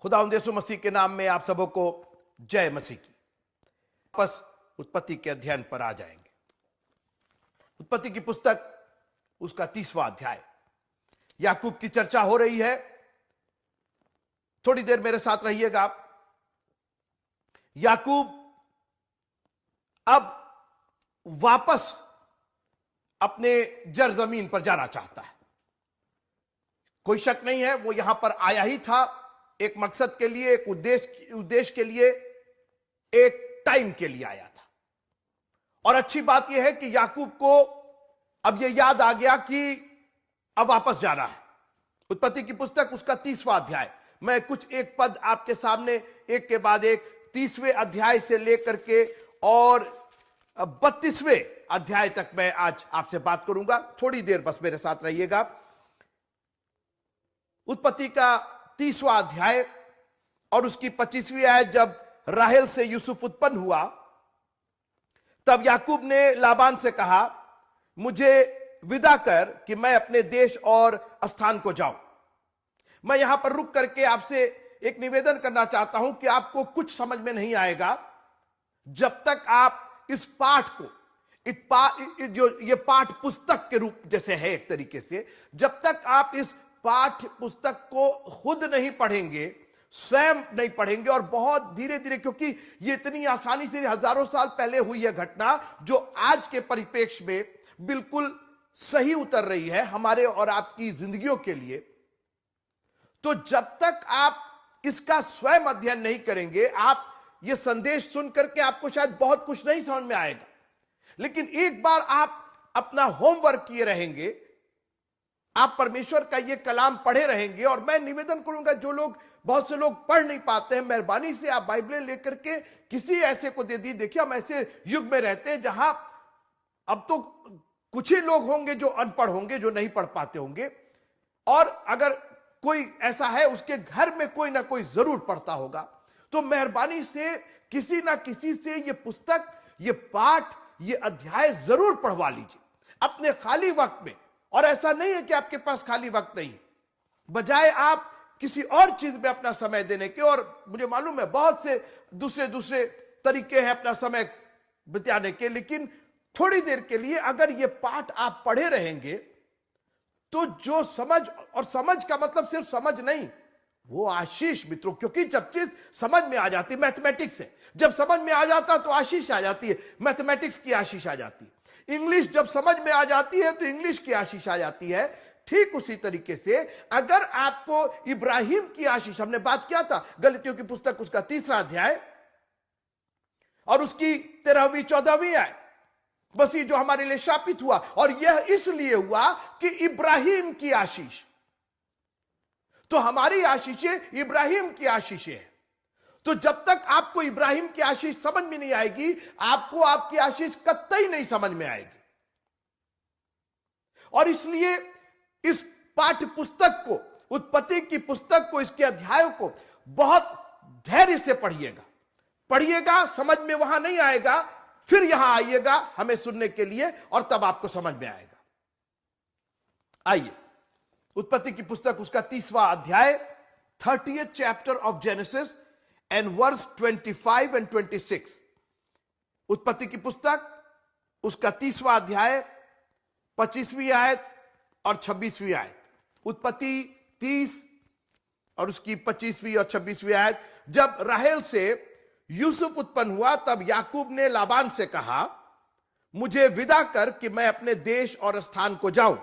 खुदावंद यीशु मसीह के नाम में आप सबों को जय मसीह की। वापस उत्पत्ति के अध्ययन पर आ जाएंगे। उत्पत्ति की पुस्तक उसका 30वां अध्याय, याकूब की चर्चा हो रही है। थोड़ी देर मेरे साथ रहिएगा। याकूब अब वापस अपने जर जमीन पर जाना चाहता है। कोई शक नहीं है, वो यहां पर आया ही था एक मकसद के लिए, एक उद्देश्य के लिए, एक टाइम के लिए आया था। और अच्छी बात यह है कि याकूब को अब यह याद आ गया कि अब वापस जाना है। उत्पत्ति की पुस्तक उसका 30वां अध्याय, मैं कुछ एक पद आपके सामने एक के बाद एक 30वें अध्याय से लेकर के और 32वें अध्याय तक मैं आज आपसे बात करूंगा। थोड़ी देर बस मेरे साथ रहिएगा। उत्पत्ति का 30वां अध्याय और उसकी 25वीं आयत, जब राहेल से यूसुफ उत्पन्न हुआ तब याकूब ने लाबान से कहा, मुझे विदा कर कि मैं अपने देश और स्थान को जाऊं। मैं यहां पर रुक करके आपसे एक निवेदन करना चाहता हूं कि आपको कुछ समझ में नहीं आएगा जब तक आप इस पाठ को जो ये पाठ पुस्तक के रूप जैसे है एक तरीके से, जब तक आप इस पाठ पुस्तक को खुद नहीं पढ़ेंगे, स्वयं नहीं पढ़ेंगे और बहुत धीरे धीरे, क्योंकि ये इतनी आसानी से हजारों साल पहले हुई है घटना जो आज के परिप्रेक्ष्य में बिल्कुल सही उतर रही है हमारे और आपकी जिंदगियों के लिए, तो जब तक आप इसका स्वयं अध्ययन नहीं करेंगे, आप ये संदेश सुन करके आपको शायद बहुत कुछ नहीं समझ में आएगा, लेकिन एक बार आप अपना होमवर्क किए रहेंगे, आप परमेश्वर का ये कलाम पढ़े रहेंगे। और मैं निवेदन करूंगा, जो लोग, बहुत से लोग पढ़ नहीं पाते हैं, मेहरबानी से आप बाइबलें लेकर के किसी ऐसे को दे दी। देखिए, हम ऐसे युग में रहते हैं जहां अब तो कुछ ही लोग होंगे जो अनपढ़ होंगे, जो नहीं पढ़ पाते होंगे, और अगर कोई ऐसा है उसके घर में कोई ना कोई जरूर पढ़ता होगा। तो मेहरबानी से किसी ना किसी से ये पुस्तक, ये पाठ, ये अध्याय जरूर पढ़वा लीजिए अपने खाली वक्त में। और ऐसा नहीं है कि आपके पास खाली वक्त नहीं, बजाय आप किसी और चीज में अपना समय देने के, और मुझे मालूम है बहुत से दूसरे तरीके हैं अपना समय बिताने के, लेकिन थोड़ी देर के लिए अगर ये पाठ आप पढ़े रहेंगे तो जो समझ, और समझ का मतलब सिर्फ समझ नहीं, वो आशीष मित्रों, क्योंकि जब चीज समझ में आ जाती, मैथमेटिक्स है, जब समझ में आ जाता तो आशीष आ जाती है, मैथमेटिक्स की आशीष आ जाती है। इंग्लिश जब समझ में आ जाती है तो इंग्लिश की आशीष आ जाती है। ठीक उसी तरीके से अगर आपको इब्राहिम की आशीष, हमने बात किया था गलतियों की पुस्तक उसका 3रा अध्याय और उसकी 13वीं 14वीं आयत, बस ये जो हमारे लिए शापित हुआ, और यह इसलिए हुआ कि इब्राहिम की आशीष। तो हमारी आशीषें इब्राहिम की आशीषें हैं। तो जब तक आपको इब्राहिम की आशीष समझ में नहीं आएगी, आपको आपकी आशीष कतई नहीं समझ में आएगी। और इसलिए इस पाठ्य पुस्तक को, उत्पत्ति की पुस्तक को, इसके अध्यायों को बहुत धैर्य से पढ़िएगा। समझ में वहां नहीं आएगा, फिर यहां आइएगा हमें सुनने के लिए, और तब आपको समझ में आएगा। आइए, उत्पत्ति की पुस्तक उसका 30वां अध्याय, 30th chapter of Genesis and verse 25 and 26। उत्पत्ति की पुस्तक उसका 30वां अध्याय, 25वीं आयत और 26वीं आयत। उत्पत्ति 30 और उसकी 25वीं और 26वीं आयत, जब राहेल से यूसुफ उत्पन्न हुआ तब याकूब ने लाबान से कहा, मुझे विदा कर कि मैं अपने देश और स्थान को जाऊं।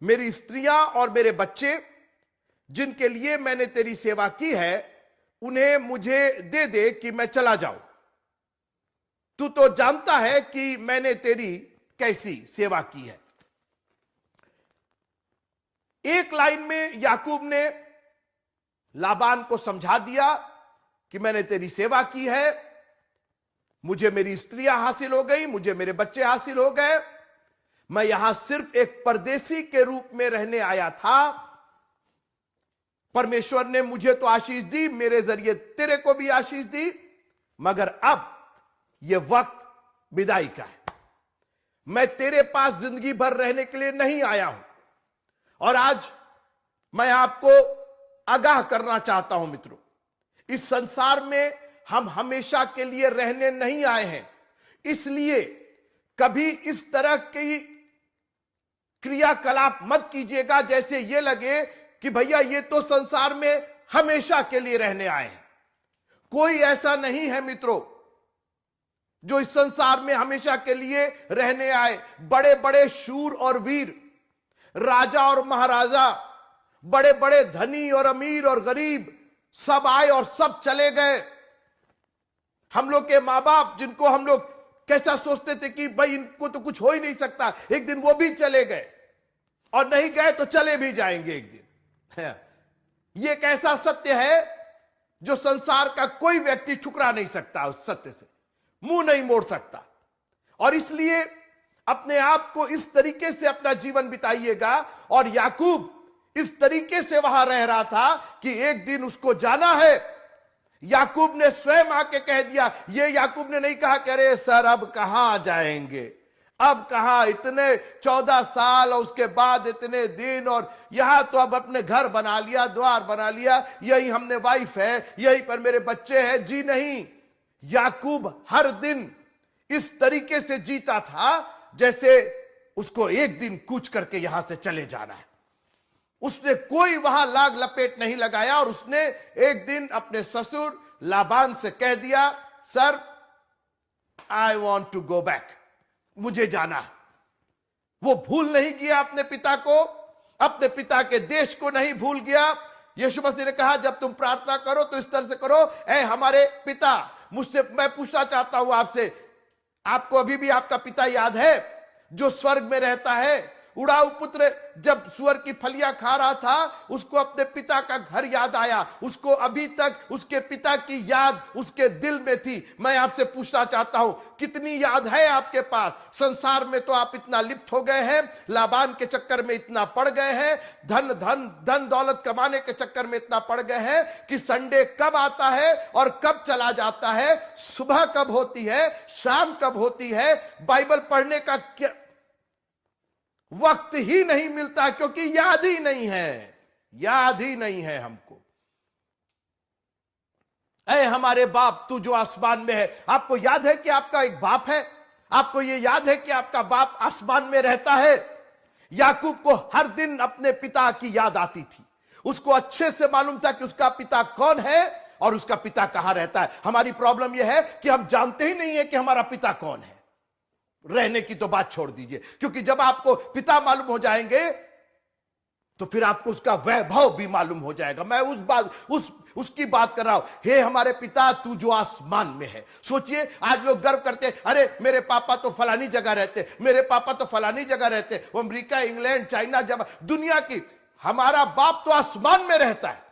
मेरी स्त्रियां और मेरे बच्चे जिनके लिए मैंने तेरी सेवा की है, उन्हें मुझे दे दे कि मैं चला जाऊं। तू तो जानता है कि मैंने तेरी कैसी सेवा की है। एक लाइन में याकूब ने लाबान को समझा दिया कि मैंने तेरी सेवा की है, मुझे मेरी स्त्रियां हासिल हो गई, मुझे मेरे बच्चे हासिल हो गए, मैं यहां सिर्फ एक परदेसी के रूप में रहने आया था। परमेश्वर ने मुझे तो आशीष दी, मेरे जरिए तेरे को भी आशीष दी, मगर अब यह वक्त विदाई का है। मैं तेरे पास जिंदगी भर रहने के लिए नहीं आया हूं। और आज मैं आपको आगाह करना चाहता हूं मित्रों, इस संसार में हम हमेशा के लिए रहने नहीं आए हैं। इसलिए कभी इस तरह की क्रियाकलाप मत कीजिएगा जैसे ये लगे कि भैया ये तो संसार में हमेशा के लिए रहने आए हैं। कोई ऐसा नहीं है मित्रों जो इस संसार में हमेशा के लिए रहने आए। बड़े बड़े शूर और वीर, राजा और महाराजा, बड़े बड़े धनी और अमीर और गरीब, सब आए और सब चले गए। हम लोग के मां बाप, जिनको हम लोग कैसा सोचते थे कि भाई इनको तो कुछ हो ही नहीं सकता, एक दिन वो भी चले गए, और नहीं गए तो चले भी जाएंगे एक दिन। ये एक ऐसा सत्य है जो संसार का कोई व्यक्ति ठुकरा नहीं सकता, उस सत्य से मुंह नहीं मोड़ सकता। और इसलिए अपने आप को इस तरीके से अपना जीवन बिताइएगा। और याकूब इस तरीके से वहां रह रहा था कि एक दिन उसको जाना है। याकूब ने स्वयं आके कह दिया, ये याकूब ने नहीं कहा कि अरे सर अब कहां जाएंगे, अब कहां, इतने 14 साल और उसके बाद इतने दिन, और यहां तो अब अपने घर बना लिया, द्वार बना लिया, यही हमने वाइफ है, यही पर मेरे बच्चे हैं। जी नहीं, याकूब हर दिन इस तरीके से जीता था जैसे उसको एक दिन कूच करके यहां से चले जाना है। उसने कोई वहां लाग लपेट नहीं लगाया, और उसने एक दिन अपने ससुर लाबान से कह दिया, sir I want to go back, मुझे जाना है। वो भूल नहीं गया अपने पिता को, अपने पिता के देश को नहीं भूल गया। यीशु मसीह ने कहा, जब तुम प्रार्थना करो तो इस तरह से करो, ऐ हमारे पिता। मुझसे, मैं पूछना चाहता हूं आपसे, आपको अभी भी आपका पिता याद है जो स्वर्ग में रहता है? उड़ाऊ पुत्र जब सुअर की फलियां खा रहा था, उसको अपने पिता का घर याद आया। उसको अभी तक उसके पिता की याद उसके दिल में थी। मैं आपसे पूछना चाहता हूं, कितनी याद है आपके पास? संसार में तो आप इतना लिप्त हो गए हैं, लाबान के चक्कर में इतना पड़ गए हैं, धन दौलत कमाने के चक्कर में इतना पड़ गए हैं कि संडे कब आता है और कब चला जाता है, सुबह कब होती है, शाम कब होती है, बाइबल पढ़ने का क्या वक्त ही नहीं मिलता, क्योंकि याद ही नहीं है, याद ही नहीं है हमको। ऐ हमारे बाप तू जो आसमान में है। आपको याद है कि आपका एक बाप है? आपको यह याद है कि आपका बाप आसमान में रहता है? याकूब को हर दिन अपने पिता की याद आती थी। उसको अच्छे से मालूम था कि उसका पिता कौन है और उसका पिता कहां रहता है। हमारी प्रॉब्लम यह है कि हम जानते ही नहीं है कि हमारा पिता कौन है। रहने की तो बात छोड़ दीजिए, क्योंकि जब आपको पिता मालूम हो जाएंगे तो फिर आपको उसका वैभव भी मालूम हो जाएगा। मैं उसकी बात कर रहा हूं। हे हमारे पिता तू जो आसमान में है। सोचिए, आज लोग गर्व करते हैं, अरे मेरे पापा तो फलानी जगह रहते, मेरे पापा तो फलानी जगह रहते, वो अमेरिका, इंग्लैंड, चाइना, जब दुनिया की। हमारा बाप तो आसमान में रहता है।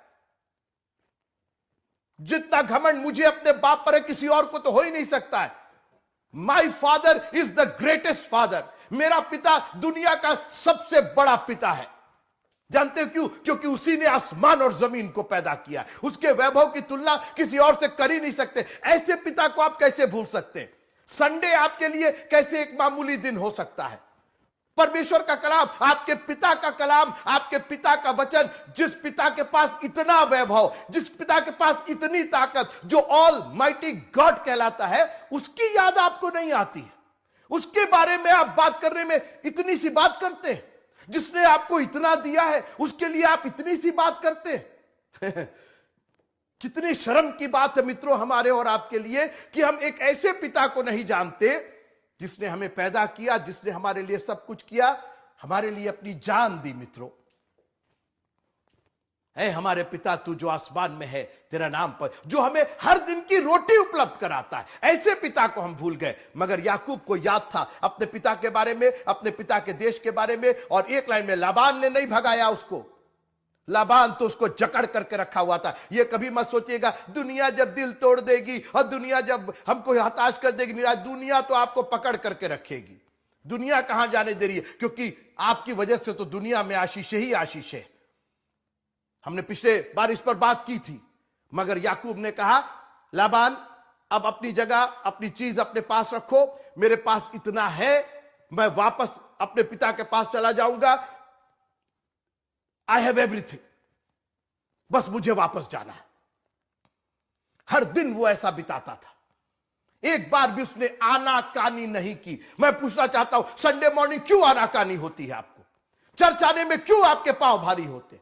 जितना घमंड मुझे अपने बाप पर है, किसी और को तो हो ही नहीं सकता है। My father is the greatest father. मेरा पिता दुनिया का सबसे बड़ा पिता है। जानते हो क्यों? क्योंकि उसी ने आसमान और जमीन को पैदा किया। उसके वैभव की तुलना किसी और से कर ही नहीं सकते। ऐसे पिता को आप कैसे भूल सकते हैं? संडे आपके लिए कैसे एक मामूली दिन हो सकता है? परमेश्वर का कलाम, आपके पिता का कलाम, आपके पिता का वचन, जिस पिता के पास इतना वैभव, जिस पिता के पास इतनी ताकत, जो ऑल माइटी गॉड कहलाता है, उसकी याद आपको नहीं आती है। उसके बारे में आप बात करने में इतनी सी बात करते हैं। जिसने आपको इतना दिया है उसके लिए आप इतनी सी बात करते हैं। कितनी शर्म की बात है मित्रों हमारे और आपके लिए कि हम एक ऐसे पिता को नहीं जानते जिसने हमें पैदा किया, जिसने हमारे लिए सब कुछ किया, हमारे लिए अपनी जान दी। मित्रों, ऐ हमारे पिता तू जो आसमान में है, तेरा नाम पर, जो हमें हर दिन की रोटी उपलब्ध कराता है, ऐसे पिता को हम भूल गए। मगर याकूब को याद था अपने पिता के बारे में, अपने पिता के देश के बारे में। और एक लाइन में लाबान ने नहीं भगाया उसको। लाबान तो उसको जकड़ करके रखा हुआ था। ये कभी मत सोचिएगा दुनिया जब दिल तोड़ देगी और दुनिया जब हमको हताश कर देगी, निराश, दुनिया तो आपको पकड़ करके रखेगी। दुनिया कहां जाने दे रही है? क्योंकि आपकी वजह से तो दुनिया में आशीष ही आशीष है। हमने पिछले बार इस पर बात की थी। मगर याकूब ने कहा, लाबान अब अपनी जगह, अपनी चीज अपने पास रखो, मेरे पास इतना है, मैं वापस अपने पिता के पास चला जाऊंगा। I have everything. बस मुझे वापस जाना है। हर दिन वो ऐसा बिताता था, एक बार भी उसने आनाकानी नहीं की। मैं पूछना चाहता हूं, संडे मॉर्निंग क्यों आनाकानी होती है आपको? चर्च आने में क्यों आपके पांव भारी होते?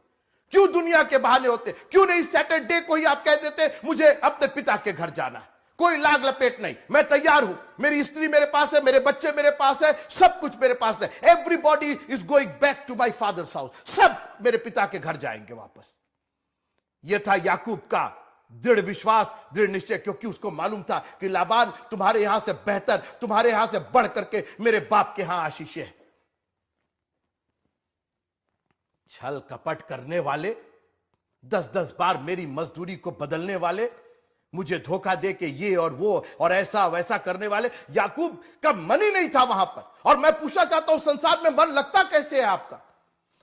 क्यों दुनिया के बहाने होते? क्यों नहीं सैटरडे को ही आप कह देते मुझे अपने पिता के घर जाना है, कोई लाग लपेट नहीं, मैं तैयार हूं, मेरी स्त्री मेरे पास है, मेरे बच्चे मेरे पास है, सब कुछ मेरे पास है, everybody is going back to my father's house, सब मेरे पिता के घर जाएंगे वापस। यह था याकूब का दृढ़ विश्वास, दृढ़ निश्चय, क्योंकि उसको मालूम था कि लाबान तुम्हारे यहां से बेहतर, तुम्हारे यहां से बढ़ करके मेरे बाप के यहां आशीष है। छल कपट करने वाले, 10-10 बार मेरी मजदूरी को बदलने वाले, मुझे धोखा दे के ये और वो और ऐसा वैसा करने वाले, याकूब का मन ही नहीं था वहां पर। और मैं पूछना चाहता हूं, संसार में मन लगता कैसे है आपका?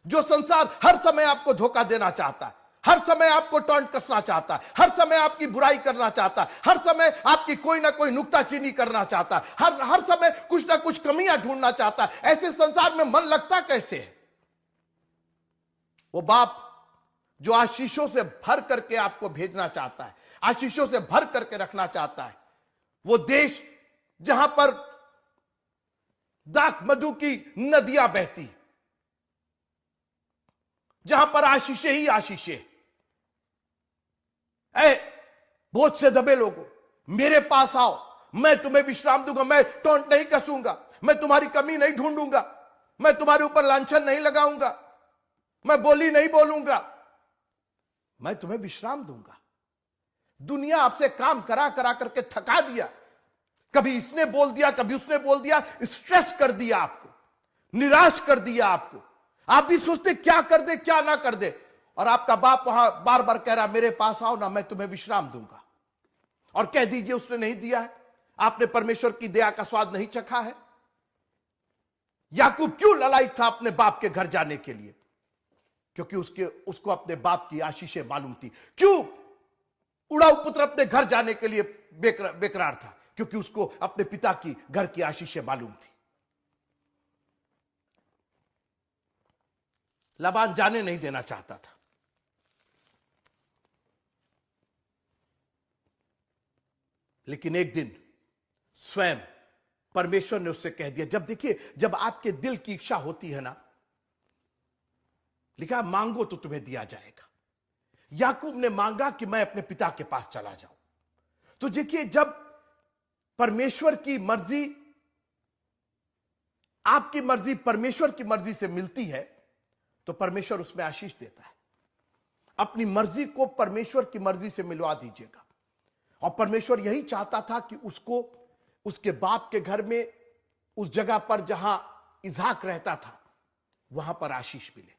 जो संसार हर समय आपको धोखा देना चाहता है, हर समय आपको टॉन्ट कसना चाहता है, हर समय आपकी बुराई करना चाहता है, हर समय आपकी कोई ना कोई नुक्ताचीनी करना चाहता है, हर समय कुछ ना कुछ कमियां ढूंढना चाहता है, ऐसे संसार में मन लगता कैसे है? वो बाप जो आशीषों से भर करके आपको भेजना चाहता है, आशीषों से भर करके रखना चाहता है, वो देश जहां पर दाख मधु की नदियां बहती, जहां पर आशीषें ही आशीषें। बोझ से दबे लोगों, मेरे पास आओ, मैं तुम्हें विश्राम दूंगा, मैं टोंट नहीं कसूंगा, मैं तुम्हारी कमी नहीं ढूंढूंगा, मैं तुम्हारे ऊपर लांछन नहीं लगाऊंगा, मैं बोली नहीं बोलूंगा, मैं तुम्हें विश्राम दूंगा। दुनिया आपसे काम करा करा करके थका दिया, कभी इसने बोल दिया, कभी उसने बोल दिया, स्ट्रेस कर दिया आपको, निराश कर दिया आपको। आप भी सोचते क्या कर दे क्या ना कर दे, और आपका बाप वहां बार बार कह रहा मेरे पास आओ ना, मैं तुम्हें विश्राम दूंगा। और कह दीजिए उसने नहीं दिया है, आपने परमेश्वर की दया का स्वाद नहीं चखा है। याकूब क्यों ललायत था अपने बाप के घर जाने के लिए? क्योंकि उसको अपने बाप की आशीषें मालूम थी। क्यों उड़ाऊ पुत्र अपने घर जाने के लिए बेकरार था? क्योंकि उसको अपने पिता की घर की आशीषें मालूम थी। लाबान जाने नहीं देना चाहता था, लेकिन एक दिन स्वयं परमेश्वर ने उससे कह दिया। जब देखिए, जब आपके दिल की इच्छा होती है ना, लिखा मांगो तो तुम्हें दिया जाएगा। याकूब ने मांगा कि मैं अपने पिता के पास चला जाऊं। तो देखिए, जब परमेश्वर की मर्जी, आपकी मर्जी परमेश्वर की मर्जी से मिलती है, तो परमेश्वर उसमें आशीष देता है। अपनी मर्जी को परमेश्वर की मर्जी से मिलवा दीजिएगा। और परमेश्वर यही चाहता था कि उसको उसके बाप के घर में, उस जगह पर जहां इसहाक रहता था, वहां पर आशीष मिले,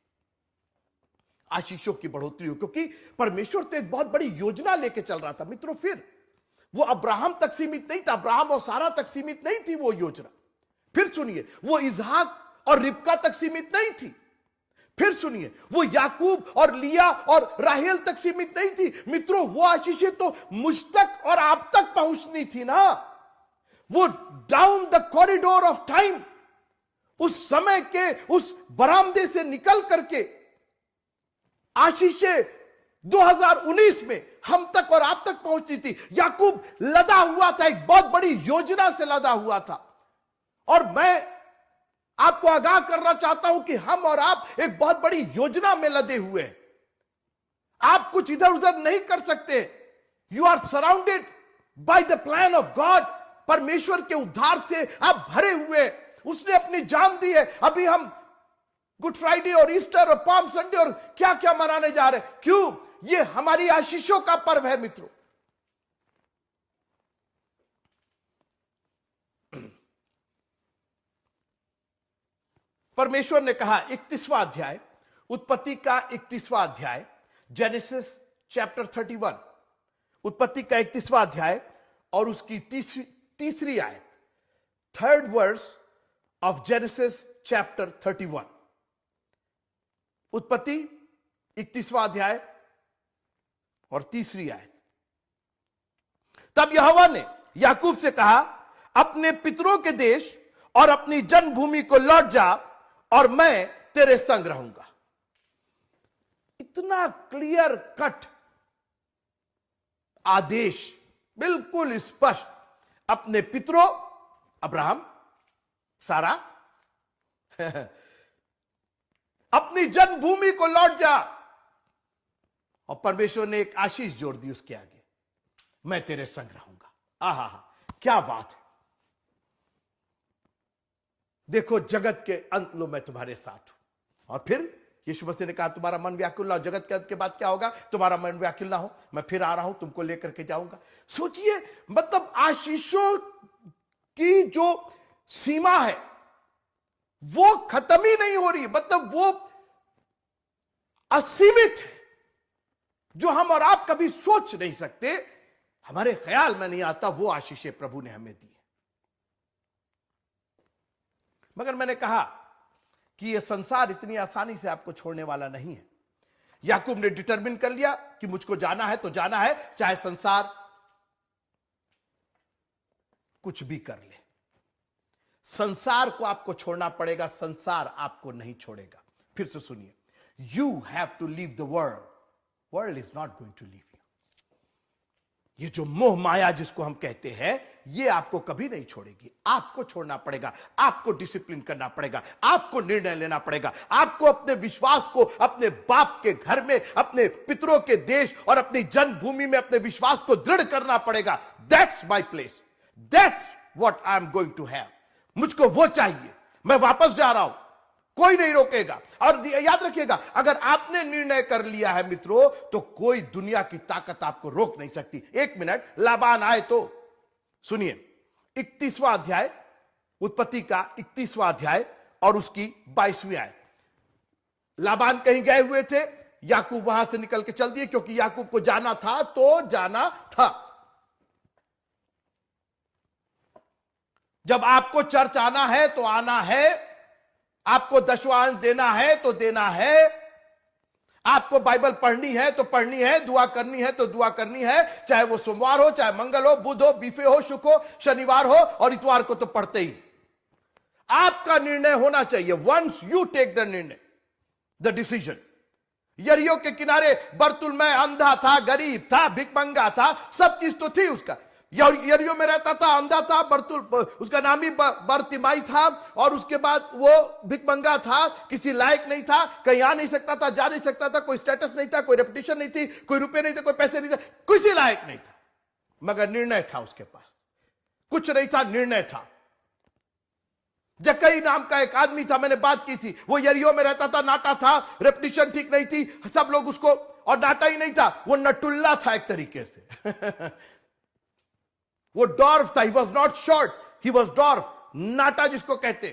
आशीषों की बढ़ोतरी हो। क्योंकि परमेश्वर तो एक बहुत बड़ी योजना लेके चल रहा था मित्रों। फिर वो अब्राहम तक सीमित नहीं था, अब्राहम और सारा तक सीमित नहीं थी वो योजना। फिर सुनिए, वो इसहाक और रिबका तक सीमित नहीं थी। फिर सुनिए, वो याकूब और लिया और राहेल तक सीमित नहीं थी। मित्रों, वो आशीषें तो मुझ तक और आप तक पहुंचनी थी ना। वो down the corridor of time, उस समय के उस बरामदे से निकल करके आशीषें 2019 में हम तक और आप तक पहुंचनी थी। याकूब लदा हुआ था, एक बहुत बड़ी योजना से लदा हुआ था। और मैं आपको आगाह करना चाहता हूं कि हम और आप एक बहुत बड़ी योजना में लदे हुए हैं। आप कुछ इधर उधर नहीं कर सकते। You are surrounded by the plan of God. परमेश्वर के उद्धार से आप भरे हुए। उसने अपनी जान दी है। अभी हम गुड फ्राइडे और ईस्टर और पाम संडे और क्या क्या मनाने जा रहे हैं। क्यों? ये हमारी आशीषों का पर्व है मित्रों। परमेश्वर ने कहा, 31वां अध्याय, उत्पत्ति का 31वां अध्याय, जेनेसिस चैप्टर 31, उत्पत्ति का 31वां अध्याय और उसकी तीसरी आयत, 3rd verse of genesis chapter 31। उत्पत्ति 31वां अध्याय और तीसरी आयत। तब यहोवा ने याकूब से कहा, अपने पितरों के देश और अपनी जन्मभूमि को लौट जा, और मैं तेरे संग रहूंगा। इतना क्लियर कट आदेश, बिल्कुल स्पष्ट, अपने पितरों अब्राहम, सारा, अपनी जन्मभूमि को लौट जा। और परमेश्वर ने एक आशीष जोड़ दी उसके आगे, मैं तेरे संग रहूंगा। आहा, क्या बात है। देखो, जगत के अंत लो मैं तुम्हारे साथ हूं। और फिर यीशु मसीह ने कहा, तुम्हारा मन व्याकुल ना हो। जगत के अंत के बाद क्या होगा? तुम्हारा मन व्याकुल ना हो, मैं फिर आ रहा हूं, तुमको लेकर के जाऊंगा। सोचिए, मतलब आशीषों की जो सीमा है वो खत्म ही नहीं हो रही, मतलब वो असीमित है, जो हम और आप कभी सोच नहीं सकते, हमारे ख्याल में नहीं आता। वो आशीषें प्रभु ने हमें दी है। मगर मैंने कहा कि यह संसार इतनी आसानी से आपको छोड़ने वाला नहीं है। याकूब ने डिटरमिन कर लिया कि मुझको जाना है तो जाना है, चाहे संसार कुछ भी कर ले। संसार को आपको छोड़ना पड़ेगा, संसार आपको नहीं छोड़ेगा। फिर से सुनिए, you have to leave the world, world is not going to leave you. ये जो मोह माया जिसको हम कहते हैं, ये आपको कभी नहीं छोड़ेगी। आपको छोड़ना पड़ेगा, आपको डिसिप्लिन करना पड़ेगा, आपको निर्णय लेना पड़ेगा, आपको अपने विश्वास को अपने बाप के घर में, अपने पितरों के देश और अपनी जन्मभूमि में अपने विश्वास को दृढ़ करना पड़ेगा। That's my place, that's what I am going to have. मुझको वो चाहिए, मैं वापस जा रहा हूं, कोई नहीं रोकेगा। और याद रखिएगा, अगर आपने निर्णय कर लिया है मित्रों, तो कोई दुनिया की ताकत आपको रोक नहीं सकती। एक मिनट, लाबान आए तो सुनिए, 31वां अध्याय, उत्पत्ति का 31वां अध्याय और उसकी 22वीं आयत। लाबान कहीं गए हुए थे, याकूब वहां से निकल के चल दिए, क्योंकि याकूब को जाना था तो जाना था। जब आपको चर्च आना है तो आना है, आपको दशवांश देना है तो देना है, आपको बाइबल पढ़नी है तो पढ़नी है, दुआ करनी है तो दुआ करनी है, चाहे वो सोमवार हो, चाहे मंगल हो, बुध हो, बीफे हो, शुक्र हो, शनिवार हो, और इतवार को तो पढ़ते ही। आपका निर्णय होना चाहिए। वंस यू टेक द निर्णय, द डिसीजन। यरियो के किनारे बर्तुलमै अंधा था, गरीब था, भिखमंगा था, सब चीज तो थी उसका। यरियो में रहता था, अंधा था, उसका नाम ही बर्तिमाई था, और उसके बाद वो भिखमंगा था, किसी लायक नहीं था, कहीं आ नहीं सकता था, जा नहीं सकता था, कोई स्टेटस नहीं था, कोई रेपुटेशन नहीं थी, कोई रुपए नहीं थे, कोई पैसे नहीं थे, किसी लायक नहीं था। मगर निर्णय था उसके पास, कुछ नहीं था, निर्णय था। जक्कई नाम का एक आदमी था, मैंने बात की थी, वो यरियो में रहता था, नाटा था, रेपुटेशन ठीक नहीं थी, सब लोग उसको, और नाटा ही नहीं था, वो नटुल्ला था एक तरीके से। वो डॉर्फ था, he was not short, he was dwarf, नाटा जिसको कहते,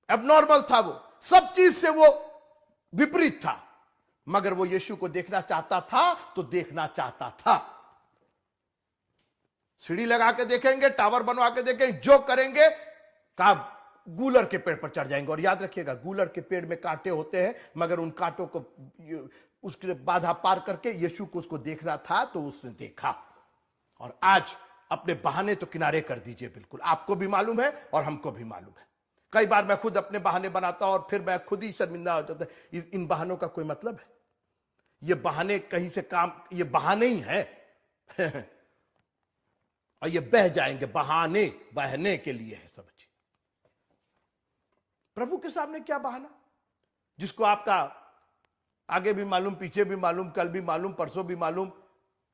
एबनॉर्मल था, वो सब चीज से वो विपरीत था। मगर वो यीशु को देखना चाहता था तो देखना चाहता था। सीढ़ी लगा के देखेंगे, टावर बनवा के देखेंगे, जो करेंगे, कहा गूलर के पेड़ पर चढ़ जाएंगे। और याद रखिएगा, गूलर के पेड़ में कांटे होते हैं, मगर उन कांटों को उसके बाधा पार करके यीशु को उसको देखना था तो उसने देखा। और आज अपने बहाने तो किनारे कर दीजिए, बिल्कुल आपको भी मालूम है और हमको भी मालूम है। कई बार मैं खुद अपने बहाने बनाता हूं और फिर मैं खुद ही शर्मिंदा हो जाता। इन बहानों का कोई मतलब है? ये बहाने कहीं से काम, ये बहाने ही हैं। और ये बह जाएंगे, बहाने बहने के लिए है सब चीज। प्रभु के सामने क्या बहाना, जिसको आपका आगे भी मालूम, पीछे भी मालूम, कल भी मालूम, परसों भी मालूम,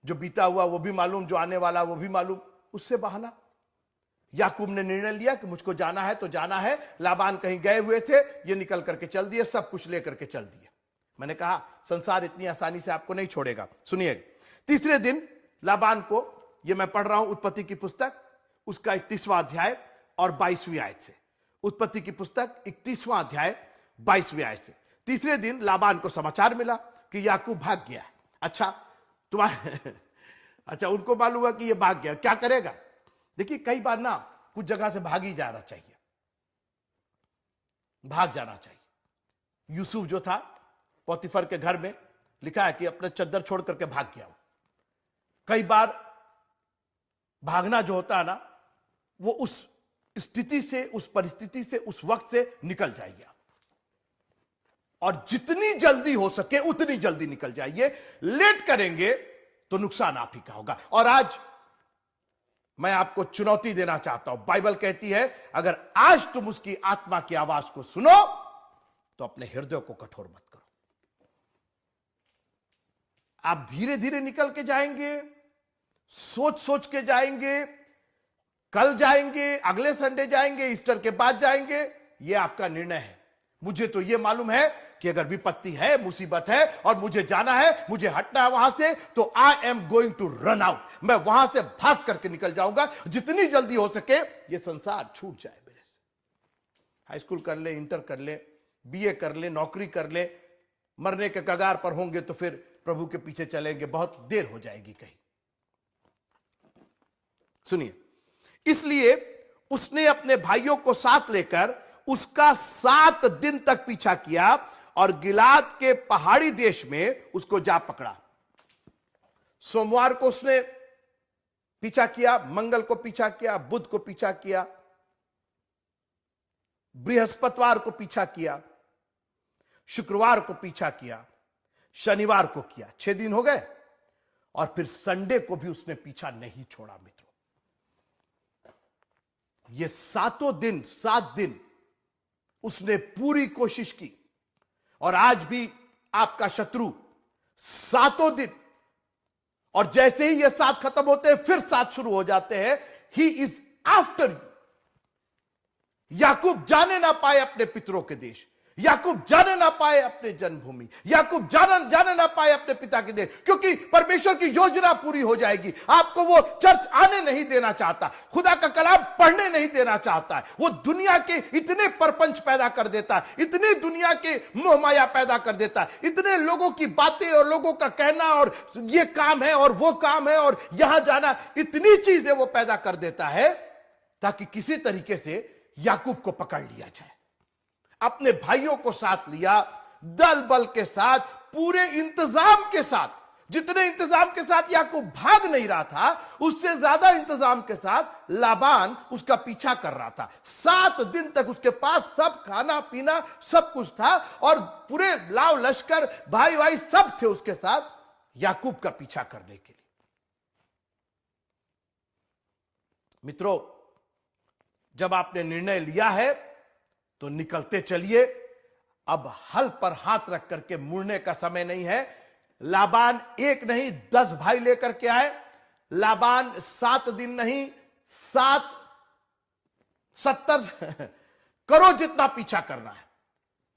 जो बीता हुआ वो भी मालूम, जो आने वाला वो भी मालूम, उससे बहाना। याकूब ने निर्णय लिया कि मुझको जाना है तो जाना है। लाबान कहीं गए हुए थे, ये निकल करके चल दिए, सब कुछ लेकर के चल दिए। मैंने कहा संसार इतनी आसानी से आपको नहीं छोड़ेगा। सुनिए, तीसरे दिन लाबान को, ये मैं पढ़ रहा हूं उत्पत्ति की पुस्तक, उसका 31वां अध्याय और 22वीं आयत से। उत्पत्ति की पुस्तक 31वां अध्याय 22वीं आयत से। तीसरे दिन लाबान को समाचार मिला कि याकूब भाग गया है। अच्छा, तुम्हारे अच्छा, उनको मालूम हुआ कि ये भाग गया, क्या करेगा? देखिए, कई बार ना कुछ जगह से भाग ही जाना चाहिए, भाग जाना चाहिए। यूसुफ जो था, पोतीफर के घर में लिखा है कि अपने चद्दर छोड़ करके भाग गया। कई बार भागना जो होता है ना, वो उस स्थिति से, उस परिस्थिति से, उस वक्त से निकल जाएगा। और जितनी जल्दी हो सके उतनी जल्दी निकल जाइए। लेट करेंगे तो नुकसान आप ही का होगा। और आज मैं आपको चुनौती देना चाहता हूं। बाइबल कहती है अगर आज तुम उसकी आत्मा की आवाज को सुनो तो अपने हृदय को कठोर मत करो। आप धीरे धीरे निकल के जाएंगे, सोच सोच के जाएंगे, कल जाएंगे, अगले संडे जाएंगे, ईस्टर के बाद जाएंगे, यह आपका निर्णय है। मुझे तो यह मालूम है कि अगर विपत्ति है, मुसीबत है और मुझे जाना है, मुझे हटना है वहां से, तो I am going to run out. मैं वहां से भाग करके निकल जाऊंगा जितनी जल्दी हो सके। यह संसार छूट जाए मेरे से। हाई स्कूल कर ले, इंटर कर ले, बीए कर ले, नौकरी कर ले, मरने के कगार पर होंगे तो फिर प्रभु के पीछे चलेंगे, बहुत देर हो जाएगी कहीं। सुनिए, इसलिए उसने अपने भाइयों को साथ लेकर उसका 7 दिन तक पीछा किया और गिलाद के पहाड़ी देश में उसको जा पकड़ा। सोमवार को उसने पीछा किया, मंगल को पीछा किया, बुध को पीछा किया, बृहस्पतिवार को पीछा किया, शुक्रवार को पीछा किया, शनिवार को किया। 6 दिन हो गए और फिर संडे को भी उसने पीछा नहीं छोड़ा। मित्रों, ये 7 दिन उसने पूरी कोशिश की। और आज भी आपका शत्रु 7 दिन, और जैसे ही ये 7 खत्म होते हैं फिर 7 शुरू हो जाते हैं। He is after you. Yakub जाने ना पाए अपने पितरों के देश, याकूब जाने ना पाए अपने जन्मभूमि, याकूब जाने ना पाए अपने पिता के देश, क्योंकि परमेश्वर की योजना पूरी हो जाएगी। आपको वो चर्च आने नहीं देना चाहता, खुदा का कलाम पढ़ने नहीं देना चाहता है। वो दुनिया के इतने परपंच पैदा कर देता है, इतनी दुनिया के मोहमाया पैदा कर देता है, इतने लोगों की बातें और लोगों का कहना और ये काम है और वो काम है और यहां जाना, इतनी चीजें वो पैदा कर देता है ताकि किसी तरीके से याकूब को पकड़ लिया जाए। अपने भाइयों को साथ लिया, दल बल के साथ, पूरे इंतजाम के साथ। जितने इंतजाम के साथ याकूब भाग नहीं रहा था, उससे ज्यादा इंतजाम के साथ लाबान उसका पीछा कर रहा था। 7 दिन तक उसके पास सब खाना पीना सब कुछ था और पूरे लाव लश्कर भाई भाई सब थे उसके साथ याकूब का पीछा करने के लिए। मित्रों, जब आपने निर्णय लिया है तो निकलते चलिए। अब हल पर हाथ रख करके मुड़ने का समय नहीं है। लाबान 1 नहीं 10 भाई लेकर के आए। लाबान 7 दिन नहीं 70 करो जितना पीछा करना है।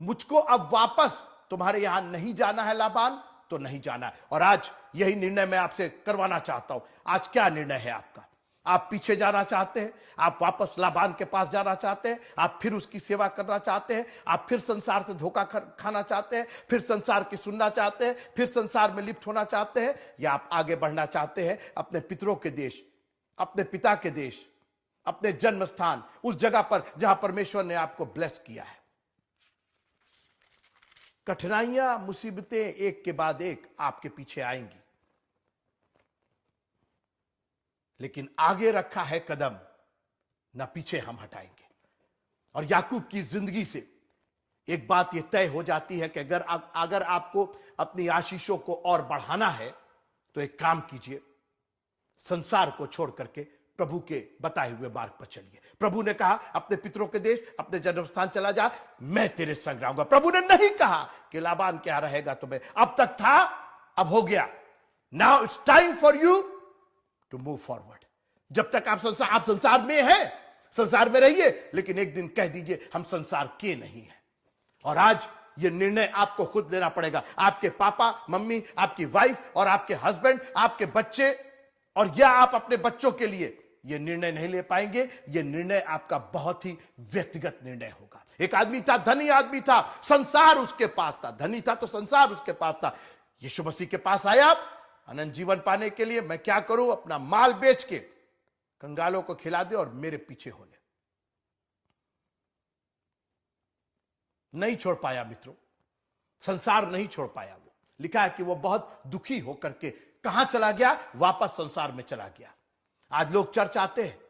मुझको अब वापस तुम्हारे यहां नहीं जाना है लाबान, तो नहीं जाना है। और आज यही निर्णय मैं आपसे करवाना चाहता हूं। आज क्या निर्णय है आपका? आप पीछे जाना चाहते हैं? आप वापस लाबान के पास जाना चाहते हैं? आप फिर उसकी सेवा करना चाहते हैं? आप फिर संसार से धोखा खाना चाहते हैं? फिर संसार की सुनना चाहते हैं? फिर संसार में लिप्त होना चाहते हैं? या आप आगे बढ़ना चाहते हैं अपने पितरों के देश, अपने पिता के देश, अपने जन्म स्थान, उस जगह पर जहां परमेश्वर ने आपको ब्लेस किया है? कठिनाइयां, मुसीबतें एक के बाद एक आपके पीछे आएंगी, लेकिन आगे रखा है कदम, ना पीछे हम हटाएंगे। और याकूब की जिंदगी से एक बात यह तय हो जाती है कि अगर आपको अपनी आशीषों को और बढ़ाना है तो एक काम कीजिए, संसार को छोड़ करके प्रभु के बताए हुए मार्ग पर चलिए। प्रभु ने कहा अपने पितरों के देश, अपने जन्म स्थान चला जा, मैं तेरे संग रहूंगा। प्रभु ने नहीं कहा कि लाबान क्या रहेगा तुम्हें। अब तक था, अब हो गया। Now it's time for you to move forward. जब तक आप संसार में हैं, संसार में रहिए, लेकिन एक दिन कह दीजिए हम संसार के नहीं हैं। और आज ये निर्णय आपको खुद लेना पड़ेगा। आपके पापा मम्मी, आपकी वाइफ और आपके हस्बैंड, आपके बच्चे, और या आप अपने बच्चों के लिए ये निर्णय नहीं ले पाएंगे। ये निर्णय आपका बहुत ही व्यक्तिगत निर्णय होगा। एक आदमी था, धनी आदमी था, संसार उसके पास था, धनी था तो संसार उसके पास था। यीशु मसीह के पास आया अनंत जीवन पाने के लिए। मैं क्या करूं? अपना माल बेच के कंगालों को खिला दे और मेरे पीछे हो ले। नहीं छोड़ पाया मित्रों, संसार नहीं छोड़ पाया। वो लिखा है कि वो बहुत दुखी होकर के कहां चला गया? वापस संसार में चला गया। आज लोग चर्च आते हैं,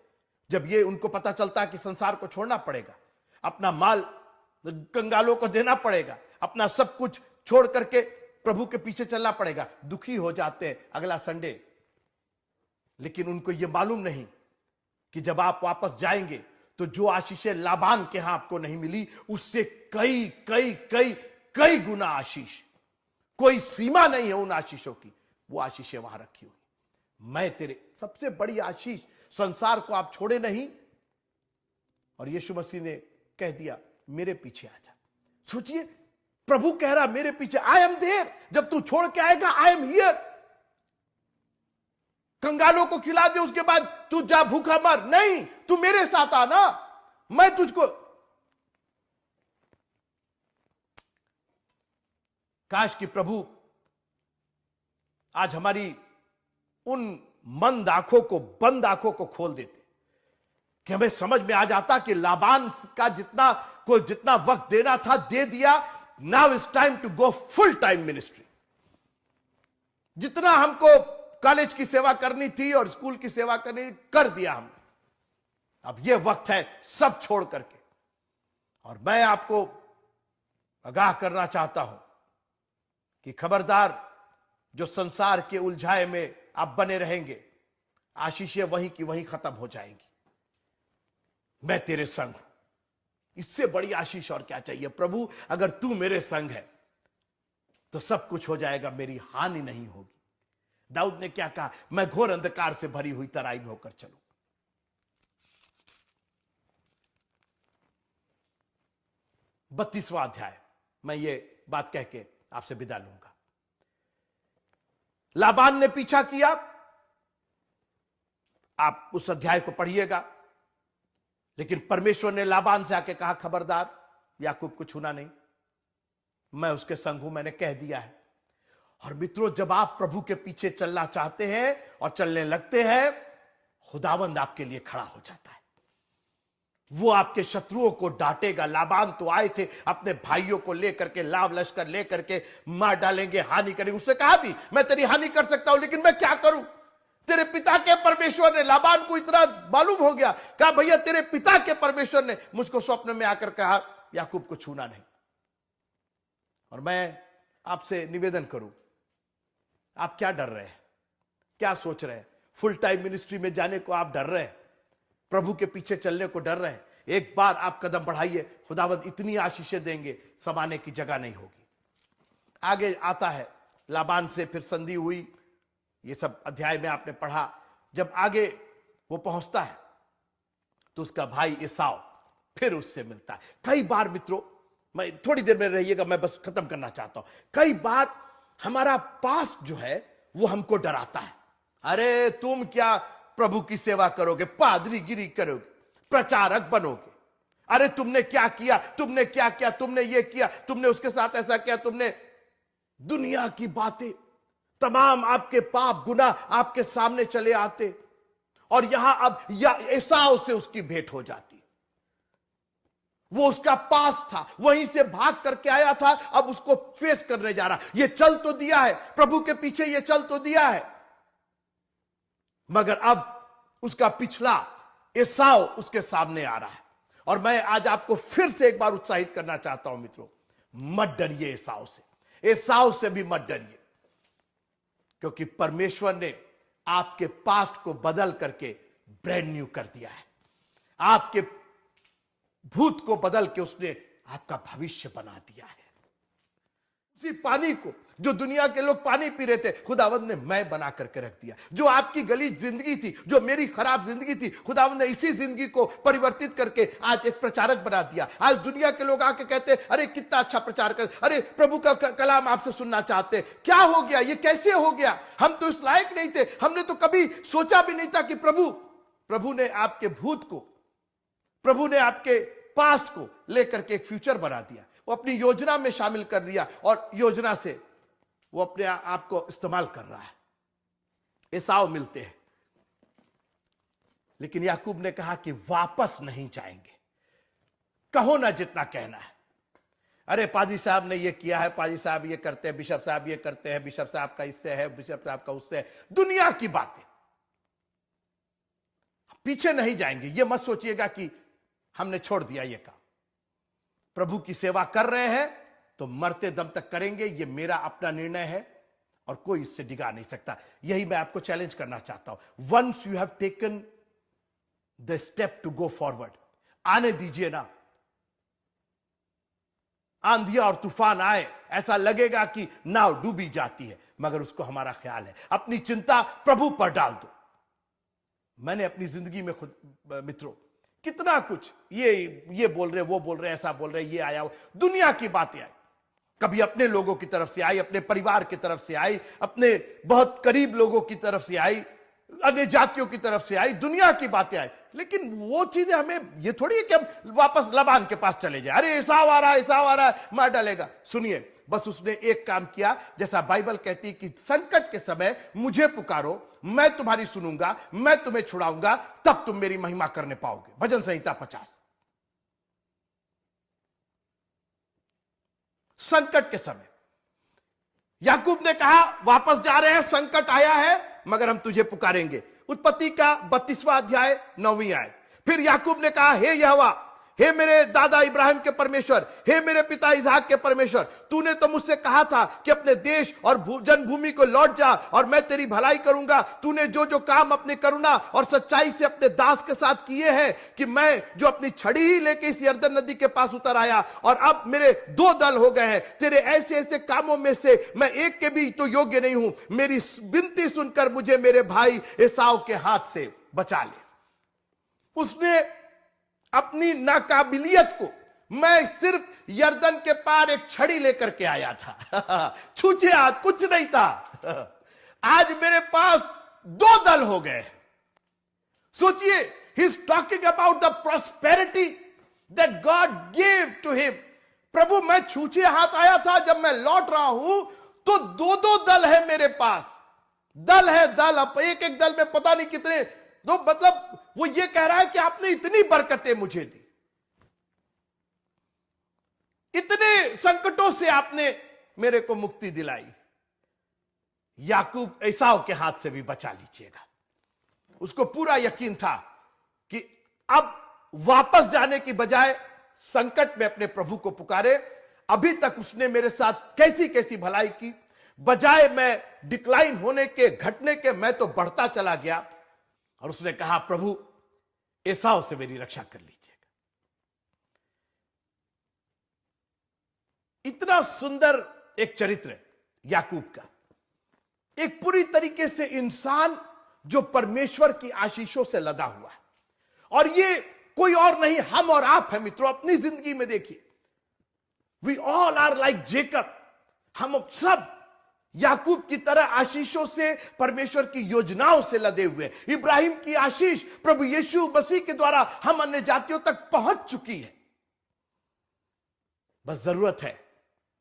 जब ये उनको पता चलता है कि संसार को छोड़ना पड़ेगा, अपना माल कंगालों को देना पड़ेगा, अपना सब कुछ छोड़ करके प्रभु के पीछे चलना पड़ेगा, दुखी हो जाते हैं अगला संडे। लेकिन उनको यह मालूम नहीं कि जब आप वापस जाएंगे तो जो आशीषें लाबान के यहां आपको नहीं मिली, उससे कई कई कई कई गुना आशीष, कोई सीमा नहीं है उन आशीषों की, वो आशीषें वहां रखी हुई। मैं तेरे सबसे बड़ी आशीष, संसार को आप छोड़े नहीं, और यीशु मसीह ने कह दिया मेरे पीछे आ जा। सोचिए, प्रभु कह रहा मेरे पीछे, आई एम देयर। जब तू छोड़ के आएगा, आई एम हियर। कंगालों को खिला दे, उसके बाद तू जा भूखा मर, नहीं, तू मेरे साथ आना, मैं तुझको। काश कि प्रभु आज हमारी उन मंद आंखों को, बंद आंखों को खोल देते कि हमें समझ में आ जाता कि लाबान का जितना वक्त देना था दे दिया। Now is time to go full time ministry. जितना हमको कॉलेज की सेवा करनी थी और स्कूल की सेवा करनी थी, कर दिया हमने। अब यह वक्त है सब छोड़ करके। और मैं आपको आगाह करना चाहता हूं कि खबरदार, जो संसार के उलझाए में आप बने रहेंगे, आशीषें वहीं की वहीं खत्म हो जाएंगी। मैं तेरे संग हूं, इससे बड़ी आशीष और क्या चाहिए। प्रभु अगर तू मेरे संग है तो सब कुछ हो जाएगा, मेरी हानि नहीं होगी। दाऊद ने क्या कहा, मैं घोर अंधकार से भरी हुई तराई में होकर चलूं। 32वां अध्याय, मैं ये बात कह के आपसे विदा लूंगा। लाबान ने पीछा किया, आप उस अध्याय को पढ़िएगा। लेकिन परमेश्वर ने लाबान से आके कहा, खबरदार, याकूब को छूना नहीं, मैं उसके संग हूं, मैंने कह दिया है। और मित्रों, जब आप प्रभु के पीछे चलना चाहते हैं और चलने लगते हैं, खुदावंद आपके लिए खड़ा हो जाता है। वो आपके शत्रुओं को डांटेगा। लाबान तो आए थे अपने भाइयों को लेकर के, लाव लश्कर लेकर के, मार डालेंगे, हानि करेंगे। उससे कहा भी, मैं तेरी हानि कर सकता हूं, लेकिन मैं क्या करूं। तेरे पिता के परमेश्वर ने, लाबान को इतना मालूम हो गया, कहा भैया तेरे पिता के परमेश्वर ने मुझको स्वप्न में आकर कहा याकूब को छूना नहीं। और मैं आपसे निवेदन करूं, आप क्या डर रहे हैं, क्या सोच रहे हैं? फुल टाइम मिनिस्ट्री में जाने को आप डर रहे हैं, प्रभु के पीछे चलने को डर रहे हैं। एक बार आप कदम बढ़ाइए, खुदावंद इतनी आशीषें देंगे, समाने की जगह नहीं होगी। आगे आता है, लाबान से फिर संधि हुई, ये सब अध्याय में आपने पढ़ा। जब आगे वो पहुंचता है तो उसका भाई एसाव फिर उससे मिलता है। कई बार मित्रों, मैं थोड़ी देर में रहिएगा, मैं बस खत्म करना चाहता हूं। कई बार हमारा पास्ट जो है वो हमको डराता है। अरे तुम क्या प्रभु की सेवा करोगे, पादरीगिरी करोगे, प्रचारक बनोगे, अरे तुमने क्या किया, तुमने क्या किया, तुमने ये किया, तुमने उसके साथ ऐसा किया, तुमने, दुनिया की बातें, तमाम आपके पाप गुनाह आपके सामने चले आते। और यहां अब एसाव से उसकी भेंट हो जाती। वो उसका पास था, वहीं से भाग करके आया था, अब उसको फेस करने जा रहा। ये चल तो दिया है प्रभु के पीछे, ये चल तो दिया है, मगर अब उसका पिछला एसाव उसके सामने आ रहा है। और मैं आज आपको फिर से एक बार उत्साहित करना चाहता हूं मित्रों, मत डरिए एसाव से, एसाव से भी मत डरिए, क्योंकि परमेश्वर ने आपके पास्ट को बदल करके ब्रांड न्यू कर दिया है। आपके भूत को बदल के उसने आपका भविष्य बना दिया है। उसी पानी को जो दुनिया के लोग पानी पी रहे थे, खुदावंद ने मैं बना करके रख दिया। जो आपकी गलीच जिंदगी थी, जो मेरी खराब जिंदगी थी, खुदावंद ने इसी जिंदगी को परिवर्तित करके आज एक प्रचारक बना दिया। आज दुनिया के लोग आके कहते हैं, अरे कितना अच्छा प्रचार कर, अरे प्रभु का कलाम आपसे सुनना चाहते। क्या हो गया, ये कैसे हो गया, हम तो इस लायक नहीं थे, हमने तो कभी सोचा भी नहीं था कि प्रभु ने आपके भूत को, प्रभु ने आपके पास्ट को लेकर के एक फ्यूचर बना दिया, वो अपनी योजना में शामिल कर लिया, और योजना से वो अपने आप को इस्तेमाल कर रहा है। एसाव मिलते हैं, लेकिन याकूब ने कहा कि वापस नहीं जाएंगे, कहो ना जितना कहना है। अरे पाजी साहब ने ये किया है, पाजी साहब ये करते हैं, बिशप साहब ये करते हैं, बिशप साहब का इससे है, बिशप साहब का उससे है, दुनिया की बातें। पीछे नहीं जाएंगे। ये मत सोचिएगा कि हमने छोड़ दिया ये काम। प्रभु की सेवा कर रहे हैं, तो मरते दम तक करेंगे। ये मेरा अपना निर्णय है और कोई इससे डिगा नहीं सकता। यही मैं आपको चैलेंज करना चाहता हूं। Once you have taken the step to go forward, आने दीजिए ना। आंधिया और तूफान आए, ऐसा लगेगा कि नाव डूबी जाती है, मगर उसको हमारा ख्याल है। अपनी चिंता प्रभु पर डाल दो। मैंने अपनी जिंदगी में खुद मित्रों कितना कुछ ये बोल रहे, वो बोल रहे, ऐसा बोल रहे, ये आया, दुनिया की बातें आई। कभी अपने लोगों की तरफ से आई, अपने परिवार की तरफ से आई, अपने बहुत करीब लोगों की तरफ से आई, अन्य जातियों की तरफ से आई, दुनिया की बातें आई। लेकिन वो चीजें हमें, ये थोड़ी है कि हम वापस लबान के पास चले जाए, अरे एसाव आ रहा है, एसाव आ रहा है, मार डालेगा। सुनिए, बस उसने एक काम किया, जैसा बाइबल कहती है कि संकट के समय मुझे पुकारो, मैं तुम्हारी सुनूंगा, मैं तुम्हें छुड़ाऊंगा, तब तुम मेरी महिमा करने पाओगे। भजन संहिता 50। संकट के समय याकूब ने कहा, वापस जा रहे हैं, संकट आया है, मगर हम तुझे पुकारेंगे। उत्पत्ति का 32वां अध्याय 9वीं आयत। फिर याकूब ने कहा, हे यहोवा, हे मेरे दादा इब्राहिम के परमेश्वर, हे मेरे पिता इसहाक के परमेश्वर, तूने तो मुझसे कहा था कि अपने देश और जन्मभूमि को लौट जा और मैं तेरी भलाई करूंगा। तूने जो जो काम अपने करुणा और सच्चाई से अपने दास के साथ किए हैं, कि मैं जो अपनी छड़ी ही लेके इस यरदन नदी के पास उतर आया, और अब मेरे 2 दल हो गए हैं। तेरे ऐसे ऐसे कामों में से मैं एक के भी तो योग्य नहीं हूं। मेरी विनती सुनकर मुझे मेरे भाई एसाव के हाथ से बचा ले। उसने अपनी नाकाबिलियत को, मैं सिर्फ यरदन के पार एक छड़ी लेकर के आया था, छूछे हाथ, कुछ नहीं था। आज मेरे पास 2 दल हो गए। सोचिए, he is talking about the prosperity that God give to him. प्रभु, मैं छूछे हाथ आया था, जब मैं लौट रहा हूं तो 2 दल है मेरे पास। दल है, दल। अब एक एक दल में पता नहीं कितने, तो मतलब वो ये कह रहा है कि आपने इतनी बरकतें मुझे दी, इतने संकटों से आपने मेरे को मुक्ति दिलाई। याकूब एसाव के हाथ से भी बचा लीजिएगा। उसको पूरा यकीन था कि अब वापस जाने की बजाय संकट में अपने प्रभु को पुकारे। अभी तक उसने मेरे साथ कैसी कैसी भलाई की, बजाय मैं डिक्लाइन होने के, घटने के, मैं तो बढ़ता चला गया। और उसने कहा, प्रभु एसाव से मेरी रक्षा कर लीजिएगा। इतना सुंदर एक चरित्र याकूब का, एक पूरी तरीके से इंसान जो परमेश्वर की आशीषों से लदा हुआ है। और ये कोई और नहीं, हम और आप हैं मित्रों। अपनी जिंदगी में देखिए, we all are like Jacob. हम सब याकूब की तरह आशीषों से, परमेश्वर की योजनाओं से लदे हुए। इब्राहिम की आशीष प्रभु यीशु मसीह के द्वारा हम अन्य जातियों तक पहुंच चुकी है। बस जरूरत है,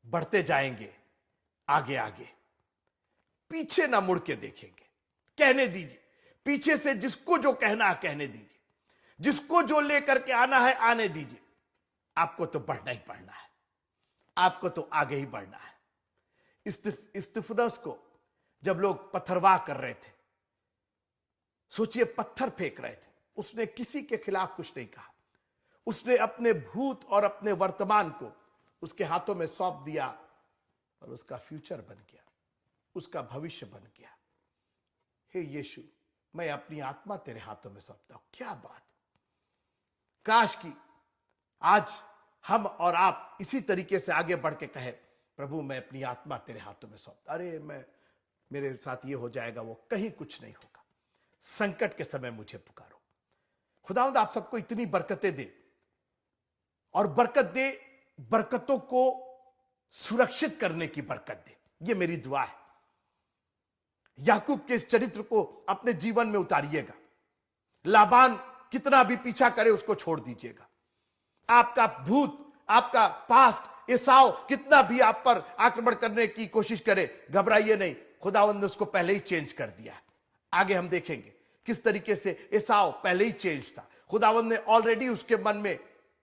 बढ़ते जाएंगे आगे आगे, पीछे ना मुड़ के देखेंगे। कहने दीजिए, पीछे से जिसको जो कहना है कहने दीजिए, जिसको जो लेकर के आना है आने दीजिए। आपको तो बढ़ना ही बढ़ना है, आपको तो आगे ही बढ़ना है। स्तिफनस को जब लोग पत्थरवाह कर रहे थे, सोचिए, पत्थर फेंक रहे थे, उसने किसी के खिलाफ कुछ नहीं कहा। उसने अपने भूत और अपने वर्तमान को उसके हाथों में सौंप दिया और उसका फ्यूचर बन गया, उसका भविष्य बन गया। हे यीशु, मैं अपनी आत्मा तेरे हाथों में सौंपता हूं। क्या बात! काश कि आज हम और आप इसी तरीके से आगे बढ़ के कहें, प्रभु मैं अपनी आत्मा तेरे हाथों में सौंपता। अरे मेरे साथ ये हो जाएगा, वो कहीं कुछ नहीं होगा। संकट के समय मुझे पुकारो। खुदावंद आप सबको इतनी बरकतें दे, और बरकत दे, बरकतों को सुरक्षित करने की बरकत दे। ये मेरी दुआ है। याकूब के इस चरित्र को अपने जीवन में उतारिएगा। लाबान कितना भी पीछा करे, उसको छोड़ दीजिएगा। आपका भूत, आपका पास्ट, एसाव कितना भी आप पर आक्रमण करने की कोशिश करे, घबराइए नहीं। खुदावंद ने उसको पहले ही चेंज कर दिया। आगे हम देखेंगे किस तरीके से एसाव पहले ही चेंज था। खुदावंद ने ऑलरेडी उसके मन में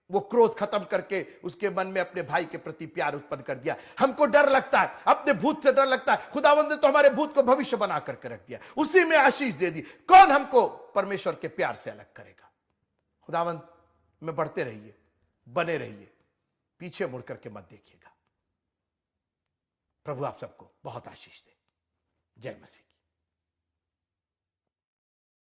वो क्रोध खत्म करके उसके मन में अपने भाई के प्रति प्यार उत्पन्न कर दिया। हमको डर लगता है, अपने भूत से डर लगता है। खुदावंद ने तो हमारे भूत को भविष्य बना करके रख दिया, उसी में आशीष दे दी। कौन हमको परमेश्वर के प्यार से अलग करेगा? खुदावंद में बढ़ते रहिए, बने रहिए, पीछे मुड़ करके मत देखिएगा। प्रभु आप सबको बहुत आशीष दे। जय मसीह।